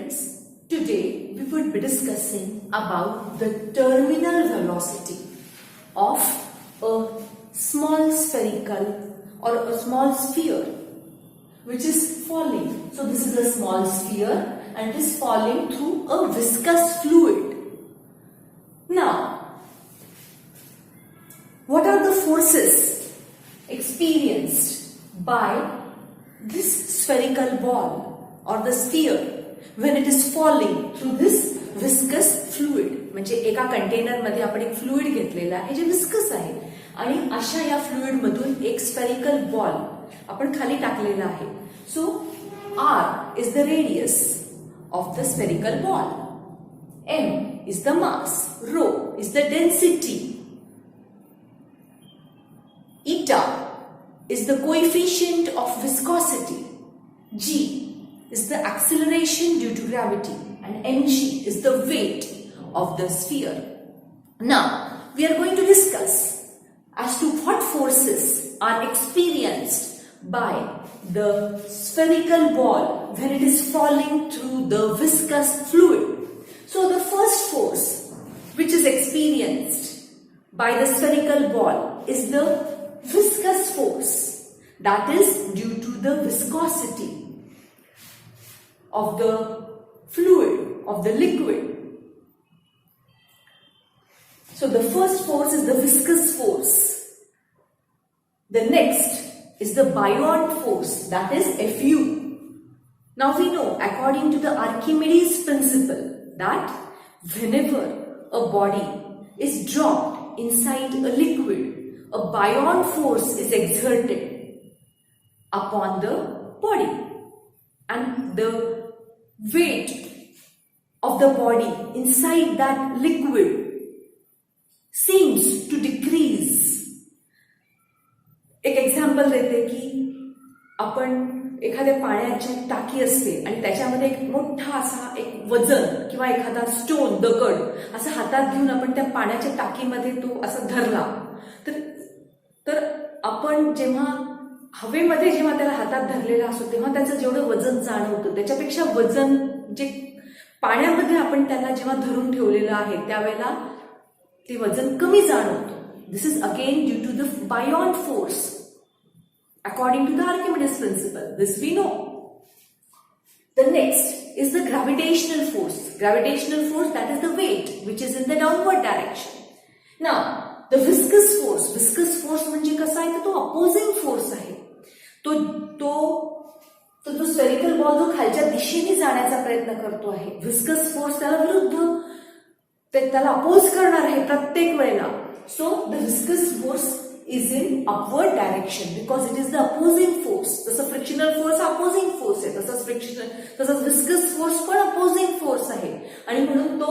friends, today we would be discussing about the terminal velocity of a small spherical or a small sphere which is falling. So this is a small sphere and it is falling through a viscous fluid. Now, what are the forces experienced by this spherical ball or the sphere when it is falling through this viscous fluid? म्हणजे एका container मध्ये आपण एक fluid घेतलेला आहे जे viscous आहे आणि अशा या फ्लुइड मधून एक स्फेरिकल बॉल आपण खाली टाकलेला आहे. सो r is the radius of the spherical ball, m is the mass, rho is the density, eta is the coefficient of viscosity, g is the acceleration due to gravity, and mg is the weight of the sphere. Now we are going to discuss as to what forces are experienced by the spherical ball when it is falling through the viscous fluid. So the first force which is experienced by the spherical ball is the viscous force, that is due to the viscosity of the fluid, of the liquid. So the first force is the viscous force. The next is the buoyant force, that is Fu. Now we know, according to the Archimedes principle, that whenever a body is dropped inside a liquid, a buoyant force is exerted upon the body, and the weight of the body inside that liquid seems to decrease. एक example देते की आपण एखाद्या पाण्याची टाकी असते आणि त्याच्यामध्ये एक मोठा असा एक वजन किंवा एखादा स्टोन, दगड असं हातात घेऊन आपण त्या पाण्याच्या टाकीमध्ये तो असा धरला तर आपण जेव्हा हवेमध्ये जेव्हा त्याला हातात धरलेला असतो तेव्हा त्याचं जेवढं वजन जाणवतं त्याच्यापेक्षा वजन जे पाण्यामध्ये आपण त्याला जेव्हा धरून ठेवलेलं आहे त्यावेळेला ते वजन कमी जाणवतं. This is again due to the buoyant force according to the Archimedes principle. This we know. The next is the gravitational force. Gravitational force, that is the weight which is in the downward direction. Now the viscous force. Viscous force म्हणजे कसा आहे तो opposing force आहे. तो जो spherical ball जो खालच्या दिशेने जाण्याचा प्रयत्न करतो आहे, viscous force त्याला विरुद्ध त्याला अपोज करणार आहे प्रत्येक वेळेला. So the viscous force is in upward direction because it is the opposing force. तसं frictional force opposing force आहे, तसंच viscous force पण opposing force आहे आणि म्हणून तो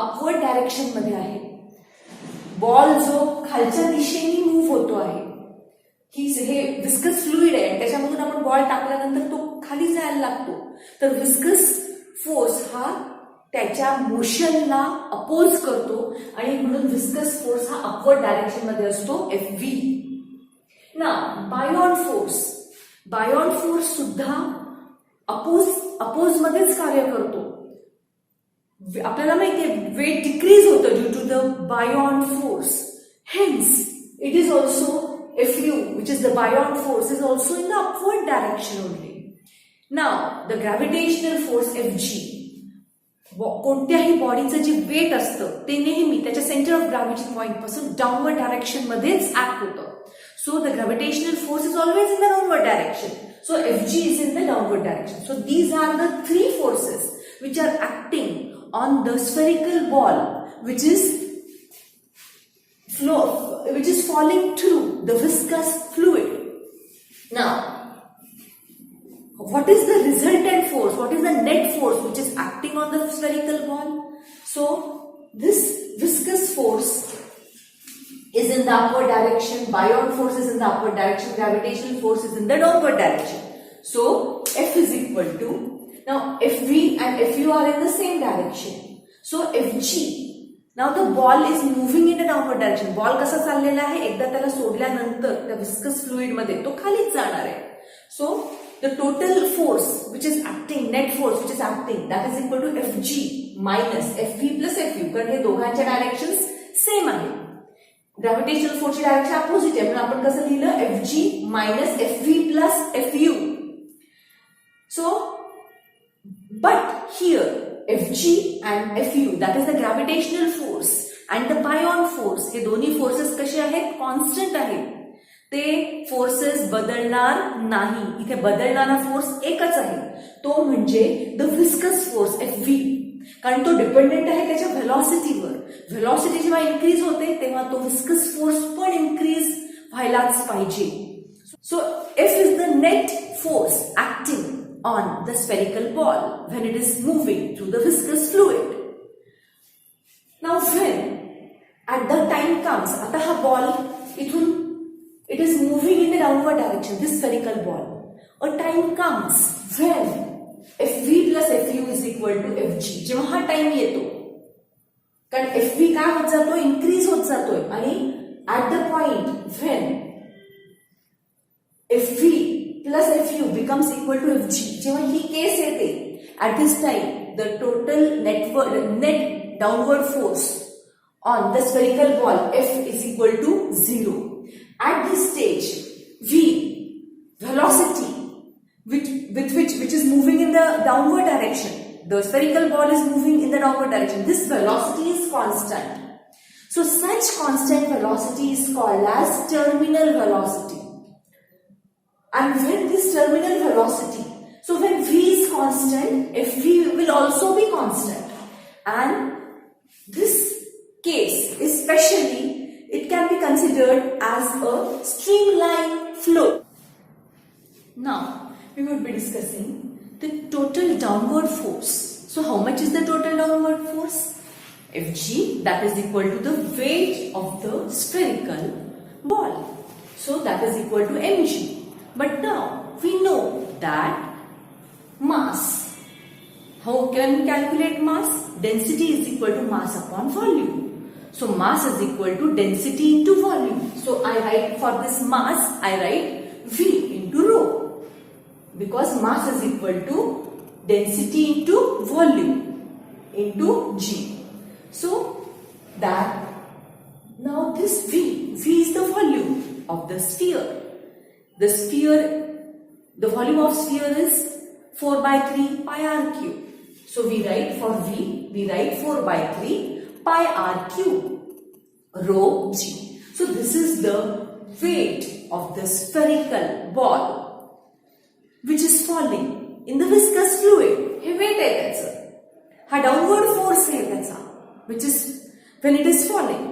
upward direction मध्ये आहे. बॉल जो खालच्या दिशेने मूव्ह होतो आहे, हे विस्कस फ्लुइड आहे त्याच्यामधून आपण बॉल टाकल्यानंतर तो खाली जायला लागतो, तर विस्कस फोर्स हा त्याच्या मोशनला अपोज करतो आणि म्हणून विस्कस फोर्स हा अपवर्ड डायरेक्शन मध्ये असतो Fv. ना बायोन फोर्स सुद्धा अपोज मध्येच कार्य करतो. आपल्याला माहितीये वेट डिक्रीज होतं due to the buoyant force, hence it is also Fu which is the buoyant force is also in the upward direction only. Now the gravitational force Fg, कोणत्याही बॉडीचं जे wait असतं ते नेहमी त्याच्या सेंटर ऑफ ग्रॅव्हिटी पॉइंट पासून downward direction मध्येच act होतं. So the gravitational force is always in the downward direction. So Fg is in the downward direction. So these are the three forces which are acting on the spherical ball which is falling through the viscous fluid. Now what is the resultant force? What is the net force which is acting on the spherical ball? So this viscous force is in the upward direction, buoyant force is in the upward direction, gravitational force is in the downward direction. So F is equal to, now Fv and Fu are in the same direction. So Fg, now the ball is moving in a downward direction. Ball कसा चाललेला आहे, एकदा त्याला सोडल्यानंतर त्या viscous fluid मध्ये तो खालीच जाणार आहे. सो the total force which is acting, net force which is acting, that is equal to Fg minus Fv plus Fu, कारण हे दोघांच्या डायरेक्शन्स सेम आहे. ग्रॅव्हिटेशनल फोर्सची डायरेक्शन अपोजिट आहे, म्हणून आपण कसं लिहिलं, Fg minus Fv plus Fu. So but here Fg and Fu, that is the gravitational force and the pion force, हे दोन्ही forces कसे आहेत, कॉन्स्टंट आहेत. ते फोर्सेस बदलणार नाही. इथे बदलणारा फोर्स एकच आहे, तो म्हणजे द व्हिस्कस फोर्स Fv, कारण तो डिपेंडेंट आहे त्याच्या व्हेलॉसिटीवर. व्हेलॉसिटी जेव्हा इन्क्रीज होते तेव्हा तो व्हिस्कस फोर्स पण इन्क्रीज व्हायलाच पाहिजे. सो F is the net force acting on the spherical ball when it is moving through the viscous fluid. Now when at the time comes, आता हा ball इथून it is moving in the downward direction, this spherical ball. A time comes when Fv plus Fu is equal to Fg. जेव्हा हा time येतो, कारण Fv काय होत जातो, इन्क्रीज होत जातोय, आणि at the point when Fv plus Fu becomes equal to Fg, जेव्हा ही केस येते, at this time the total net downward force on the spherical ball F is equal to 0. At this stage, V, velocity which is moving in the downward direction, the spherical ball is moving in the downward direction, this velocity is constant. So such constant velocity is called as terminal velocity. And when this terminal velocity, so when V is constant, Fv will also be constant. And this case, especially, it can be considered as a streamline flow. Now, we would be discussing the total downward force. So how much is the total downward force? Fg, that is equal to the weight of the spherical ball. So that is equal to mg. But now we know that mass, how can we calculate mass? Density is equal to mass upon volume. So mass is equal to density into volume. So I write for this mass, I write V into rho, because mass is equal to density into volume into G. So that now this V is the volume of the sphere. The volume of sphere is 4 by 3 pi r cube. So we write for V, we write 4 by 3 pi r cube, rho G. So this is the weight of the spherical ball which is falling in the viscous fluid. हे weight आहे त्याचं, हा downward force आहे त्याचा, which is when it is falling.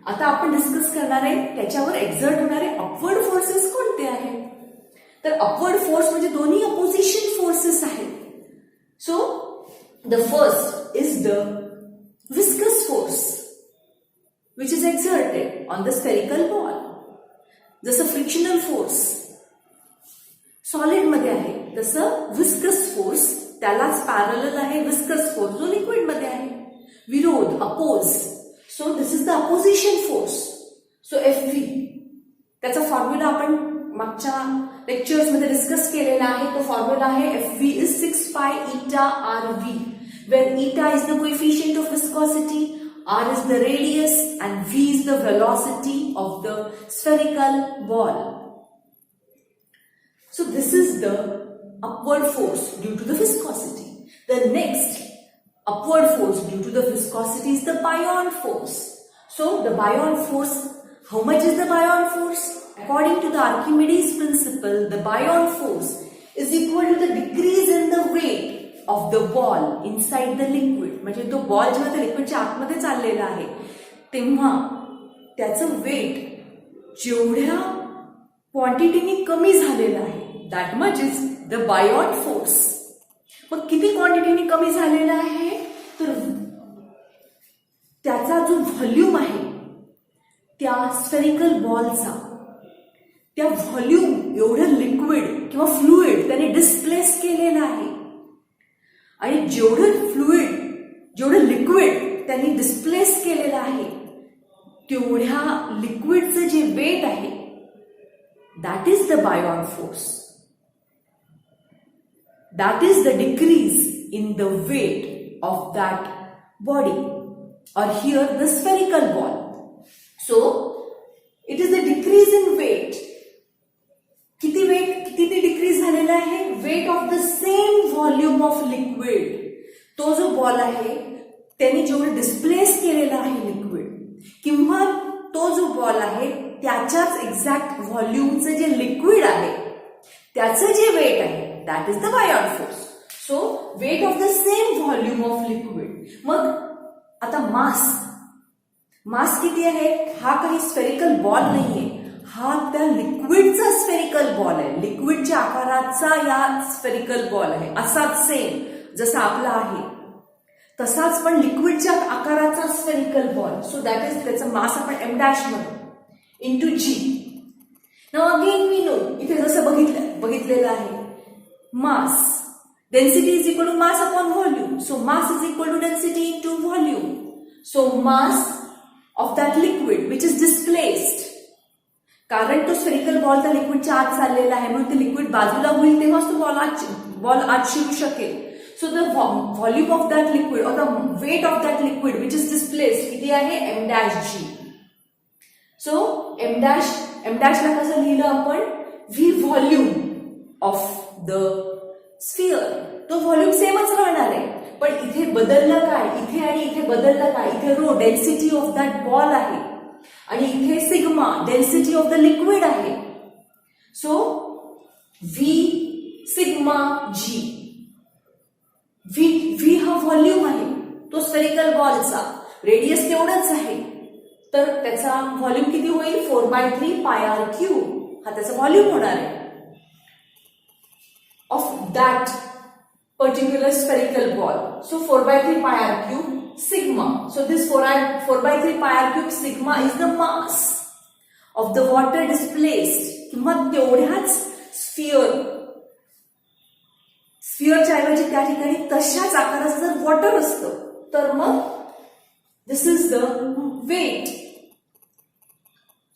आता आपण discuss करणार आहे त्याच्यावर एक्झर्ट होणारे अपवर्ड फोर्सेस कोणते आहेत. तर अपवर्ड फोर्स म्हणजे दोन्ही अपोजिशन फोर्सेस आहेत. So the first is the viscous force which is exerted on the spherical ball. जसं फ्रिक्शनल फोर्स सॉलिड मध्ये आहे, तसं विस्कस फोर्स त्यालाच पॅरलल आहे विस्कस फोर्स जो लिक्विड मध्ये आहे. विरोध, oppose. So this is the opposition force. So Fv, त्याचा फॉर्म्युला आपण मागच्या लेक्चर्स मध्ये डिस्कस केलेला आहे. तो फॉर्म्युला आहे Fv is 6 pi eta Rv, where eta is the coefficient of viscosity, R is the radius, and V is the velocity of the spherical ball. So this is the upward force due to the viscosity. The next upward force due to the viscosity is the pion force. So the pion force, how much is the pion force? According to the Archimedes principle, the pion force is equal to the decrease in the weight of the ball inside the liquid. म्हणजे तो ball जेव्हा त्या लिक्विडच्या आतमध्ये चाललेला आहे तेव्हा त्याचं wait जेवढ्या क्वांटिटीने कमी झालेलं आहे, that much is the buoyant force. मग किती क्वांटिटीने कमी झालेला आहे, तर त्याचा जो व्हॉल्यूम आहे त्या स्फेरिकल बॉलचा, त्या व्हॉल्यूम एवढं लिक्विड किंवा फ्लुइड त्याने डिस्प्लेस केलेलं आहे. आणि जेवढं लिक्विड त्यांनी डिस्प्लेस केलेलं आहे तेवढ्या लिक्विडचं जे वेट आहे that is the buoyant force. that is the decrease in the weight of that body, or here the spherical ball. So it is the decrease in weight. किती डिक्रीज झालेला आहे? Wait of the same volume of liquid. तो जो ball आहे त्यांनी जेवढं displace केलेलं आहे लिक्विड, किंवा तो जो बॉल आहे त्याच्याच एक्झॅक्ट व्हॉल्यूमचं जे लिक्विड आहे त्याचं जे वेट आहे, that is the buoyant force. So weight of the same volume of liquid. मग आता मास किती आहे? हा काही स्फेरिकल बॉल नाहीये, हा त्या लिक्विडचा स्फेरिकल बॉल आहे. लिक्विडच्या आकाराचा या स्फेरिकल बॉल आहे. असाच सेम जसा आपला आहे तसाच पण लिक्विडच्या आकाराचा spherical ball. So that is त्याचं मास आपण एम डॅश म्हणू into ji. Now again we know, इथे जसं बघितलेलं आहे, mass density is equal to mass upon volume. So mass is equal to density into volume. So mass of that liquid which is displaced, कारण तो spherical ball त्या लिक्विडच्या आत चाललेला आहे म्हणून ते लिक्विड बाजूला होईल तेव्हाच तो बॉल आत शिरू शकेल. So the volume of that liquid or the weight of that liquid which is displaced किती आहे? M dash g. So M डॅशला कसं लिहिलं आपण? V volume of the sphere. तो व्हॉल्यूम सेमच राहणार आहे, पण इथे बदललं काय? इथे आणि इथे बदललं काय? इथे रो डेन्सिटी ऑफ दॅट बॉल आहे आणि इथे sigma density of the liquid आहे. सो व्ही सिग्मा जी. व्ही हा व्हॉल्यूम आहे तो स्फेरिकल बॉलचा, रेडियस तेवढंच आहे, तर त्याचा व्हॉल्यूम किती होईल? 4/3 पाय आर क्यूब. हा त्याचा व्हॉल्यूम होणार आहे of that particular spherical ball. So 4/3 pi r cube sigma. So this 4/3 pi r cube sigma is the mass of the water displaced. किंवा तेवढ्याच स्फिअरच्या ऐवजी त्या ठिकाणी तशाच आकाराचं जर वॉटर असतं तर मग this is the weight.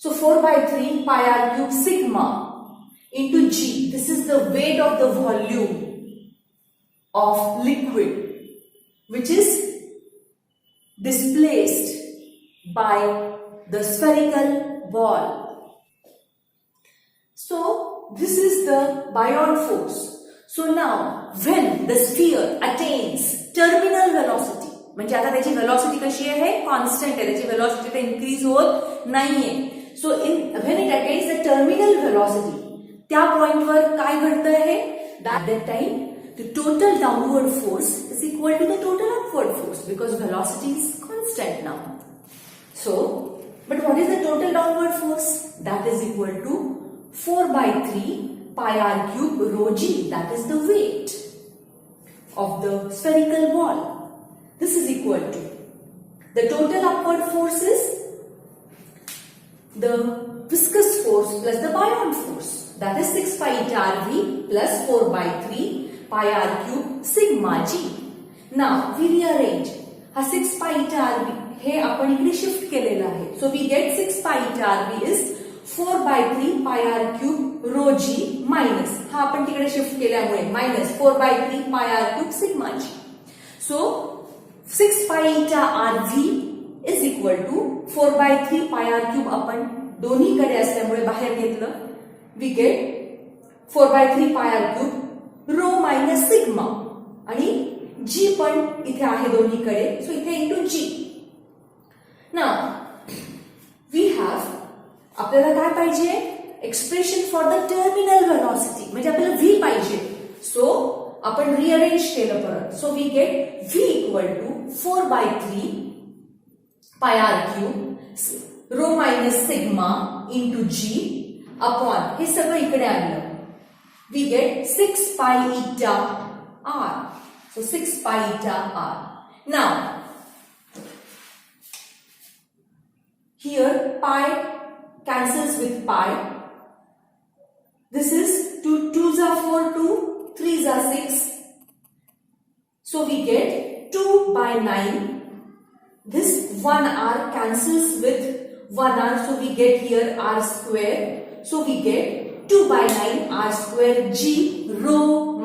So 4/3 pi r cube sigma into g. This is the weight of the volume of liquid which is displaced by the spherical ball. So this is the Bion force. So now when the sphere attains terminal velocity, म्हणजे आता त्याची velocity कशी आहे? Constant आहे, त्याची velocity ते increase होत नाहीये. So when it attains the terminal velocity, त्या पॉइंटवर काय घडत आहे? At that time the total downward force is equal to the total upward force because velocity is constant now. So, but what is the total downward force? That is equal to 4/3 pi r cube rho g. That is the weight of the spherical ball. This is equal to the total upward force is the viscous force plus the Bion force. That is 6 pi r v plus 4/3 pi r cube sigma g. Now we rearrange. हा 6 pi r v हे आपण इकडे shift केलेलं आहे. So we get 6 pi r v is 4/3 pi r cube rho g minus हा आपण तिकडे shift केल्यामुळे minus 4/3 pi r cube sigma g. So 6 pi r v is equal to 4/3 pi r cube आपण दोन्हीकडे असल्यामुळे बाहेर घेतलं. We get 4/3 pi r cube rho minus sigma आणि जी पण इथे आहे दोन्हीकडे. सो इथे into ji. Now we have, आपल्याला काय पाहिजे? Expression for the terminal velocity, म्हणजे आपल्याला व्ही पाहिजे. सो आपण रिअरेंज केलं परत. So we get V equal to 4/3 pi r cube rho minus sigma into g upon हे सगळं इकडे आणलं. We get 6 pi eta r. So 6 pi eta r. Now, here pi cancels with pi. This is 2 2s are 4, 2 3s are 6. So we get 2 by 9. This 1 r cancels with 1 r. So we get here r square. So we get 2 by 9 r square g rho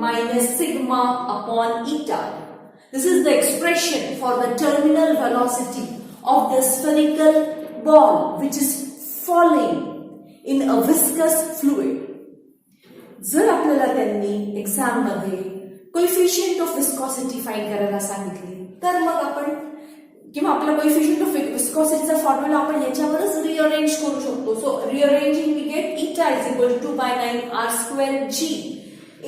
minus sigma upon eta. This is the expression for the terminal velocity of the spherical ball which is falling in a viscous fluid. जर आपल्याला त्यांनी exam मध्ये coefficient of viscosity find करायला सांगितली तर मग आपण किंवा आपला कोएफिशियंट ऑफ विस्कॉसिटीचा फॉर्म्युला आपण याच्यावरच रिअरेंज करू शकतो. So rearranging we get eta is equal to 2/9 r square g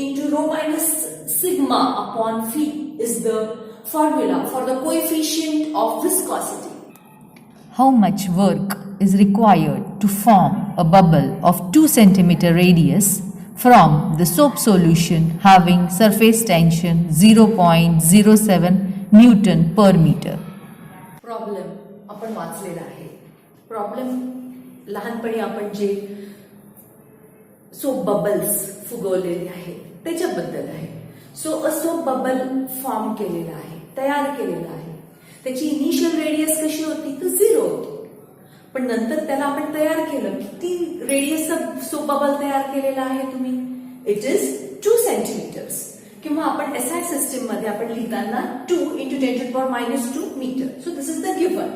into rho minus sigma upon phi is the formula for the coefficient of viscosity. How much work is required to form a bubble of 2 cm radius from the soap solution having surface tension 0.07 Newton per meter? Problem आपण वाचलेला आहे. Problem लहानपणी आपण जे soap bubbles फुगवलेले आहेत त्याच्याबद्दल आहे. सो a soap bubble form केलेला आहे, तयार केलेला आहे. त्याची इनिशियल रेडियस कशी होती तर 0 होती, पण नंतर त्याला आपण तयार केलं. किती रेडियसचा सोप बबल तयार केलेला आहे तुम्ही? It is 2 centimetres. किंवा आपण एसआय सिस्टीम मध्ये आपण लिहिताना 2 into 10⁻². So this is the given.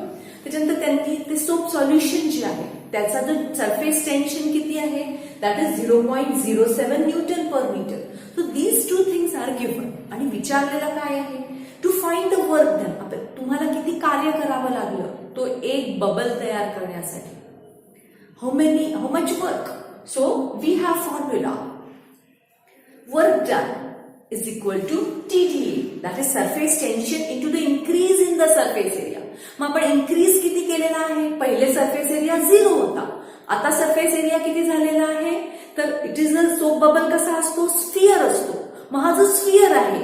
त्याच्यानंतर त्यांनी ते सोप सॉल्युशन जे आहे त्याचा जो सरफेस टेन्शन किती आहे that is 0.07 newton per metre. So these 2 things are given. आणि विचारलेलं काय आहे to find the work done. तुम्हाला किती कार्य करावं लागलं तो एक बबल तयार करण्यासाठी. How much work. So we have formula work done is equal to TDA, that is surface tension into the increase in the surface area. मग आपण increase किती केलेला आहे? पहिले surface area 0 होता, आता surface area किती झालेला आहे तर it is a soap bubble कसा असतो स्फिअर असतो. मग हा जो स्फिअर आहे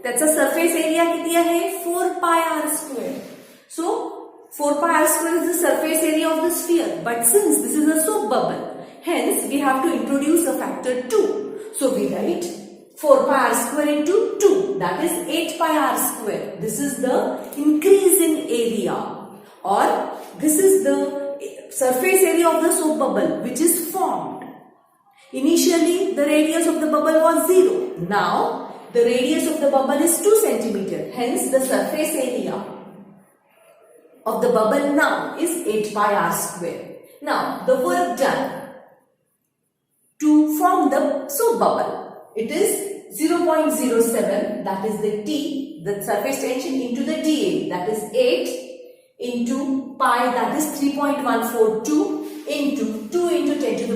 त्याचा surface area किती आहे 4πr². So 4πr² is the surface area of the sphere, but since this is a soap bubble hence we have to introduce a factor 2. So we write 4πr² into 2, that is 8πr². This is the increase in area, or this is the surface area of the soap bubble which is formed. Initially the radius of the bubble was 0. Now the radius of the bubble is 2 centimeter. Hence the surface area of the bubble now is 8πr². Now the work done to form the soap bubble, it is 0.07, that is the T, the surface tension, into the dA, that is 8 into pi, that is 3.142 into 2 into 10⁻².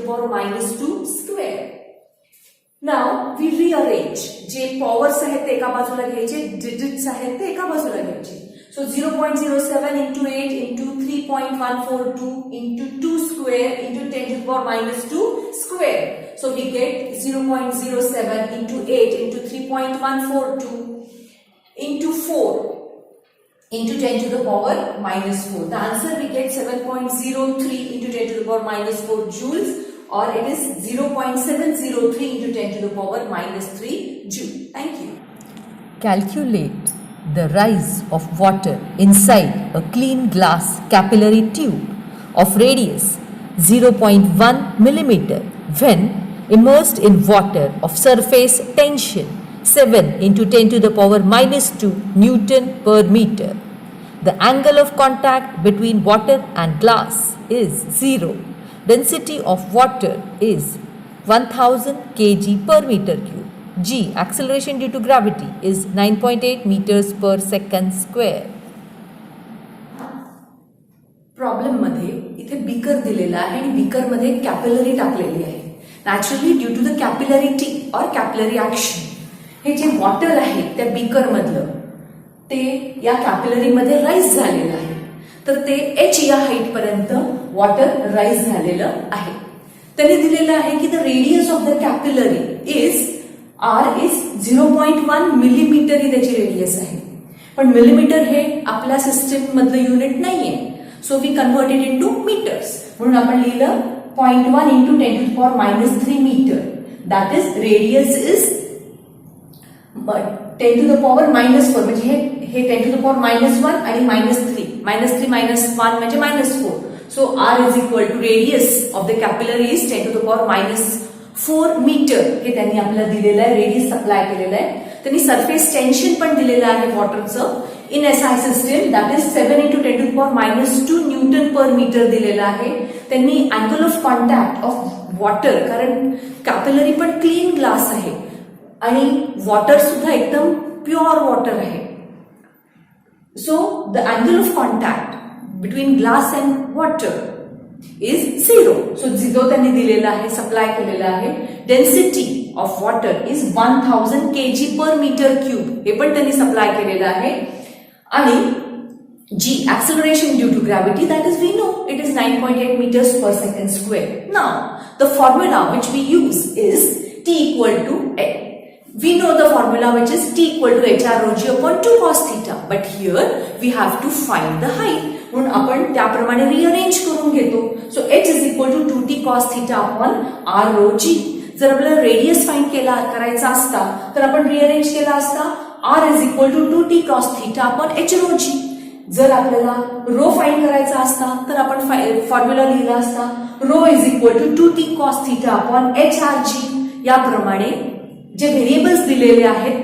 Now we rearrange. J powers आहेत ते एका बाजूला घ्यायचे, digits आहेत ते एका बाजूला घ्यायचे. So 0.07 into 8 into 3.142 into 2 square into 10⁻² square. So we get 0.07 into 8 into 3.142 into 4 into 10⁻⁻4. The answer we get 7.03 into 10⁻⁻4 joules, or it is 0.703 into 10⁻⁻3 joule. Thank you. Calculate the rise of water inside a clean glass capillary tube of radius 0.1 millimeter when immersed in water of surface tension 7 into 10⁻⁻2 Newton per meter. The angle of contact between water and glass is 0. Density of water is 1000 kg per meter cube. G. Acceleration due to gravity is 9.8 meters per second square. Problem मध्ये इथे beaker दिलेला आहे आणि beaker मध्ये capillary टाकलेली आहे. Naturally due to the कॅपिलरिटी और capillary action हे जे water आहे त्या बीकर मधलं ते या कॅपिलरी मध्ये राईज झालेलं आहे. तर ते H या हाईट पर्यंत वॉटर राईज झालेलं आहे. त्यांनी दिलेलं आहे की the radius of the capillary is R is 0.1 millimetre ही त्याची रेडियस आहे. पण मिलीमीटर हे आपल्या सिस्टीम मधलं युनिट नाहीये. So we converted into metres. म्हणून आपण लिहिलं 0.1 into 10⁻³ metre. That is radius is 10⁻⁻4 म्हणजे हे 10⁻⁻1 आणि -3 -3 - 1 म्हणजे -4. So R is equal to radius of the capillary is 10⁻⁻4 4 metre हे त्यांनी आपल्याला दिलेलं आहे, रेडियस सप्लाय केलेलं आहे. त्यांनी सरफेस टेन्शन पण दिलेलं आहे वॉटरचं in SI system, that is 7 × 10⁻² newton per metre दिलेलं आहे. त्यांनी angle of contact of water, कारण कॅपिलरी पण क्लीन ग्लास आहे आणि वॉटर सुद्धा एकदम प्युअर वॉटर आहे. So the angle of contact between glass and water is 0. So 0 त्यांनी दिलेला आहे, सप्लाय केलेला आहे. Density of water is 1000 kg per metre cube, हे पण त्यांनी सप्लाय केलेलं आहे. आणि G, acceleration due to gravity, that is we know it is 9.8 meters per second square. Now, the formula which we use is T equal to, we know the formula which is T equal to HR rho G upon 2 cos theta. But here we have to find the height. म्हणून आपण त्याप्रमाणे rearrange करून घेतो. So H is equal to 2T cos theta upon R rho G. जर आपल्याला radius find करायचा असता तर आपण रिअरेंज केला असता R is equal to 2T cos theta upon H rho G. जर आपल्याला रो फाइंड करायचा असता तर आपण फॉर्म्युला लिहिला असता rho is equal to 2T cos theta upon HRG. याप्रमाणे जे व्हेरिएबल्स दिलेले आहेत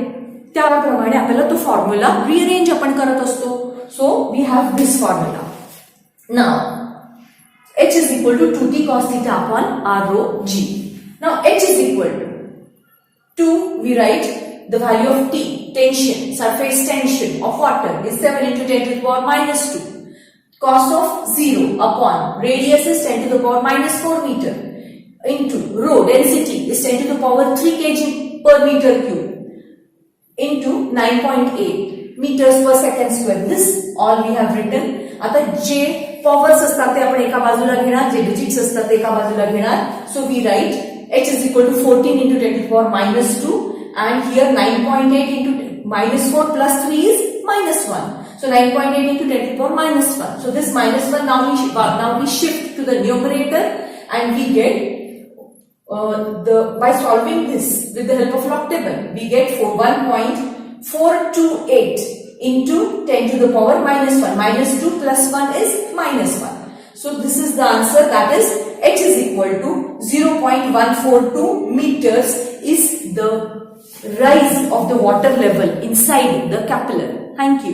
त्याप्रमाणे आपल्याला तो फॉर्म्युला रिअरेंज आपण करत असतो. So we have this formula. Now H is equal to 2T cos theta upon R rho G. Now H is equal to we write the value of T, tension, surface tension of water is 7 × 10⁻². Cos of 0 upon radius is 10⁻⁴ meter into rho, density is 10⁻³ kg per meter cube into 9.8 meters per second square. This all we have written. आता जे powers असतात ते आपण एका बाजूला घेणार, जे digits असतात ते एका बाजूला घेणार. So we write H is equal to 14 × 10⁻². And here 9.8 into -4 plus 3 is -1. So 9.8 into 10⁻⁻1. So this -1 now we shift to the numerator and we get by solving this with the help of log table we get 1.428 into 10⁻⁻1. -2 plus 1 is -1. So this is the answer, that is H is equal to 0.142 meters is the rise of the water level inside the capillary. Thank you.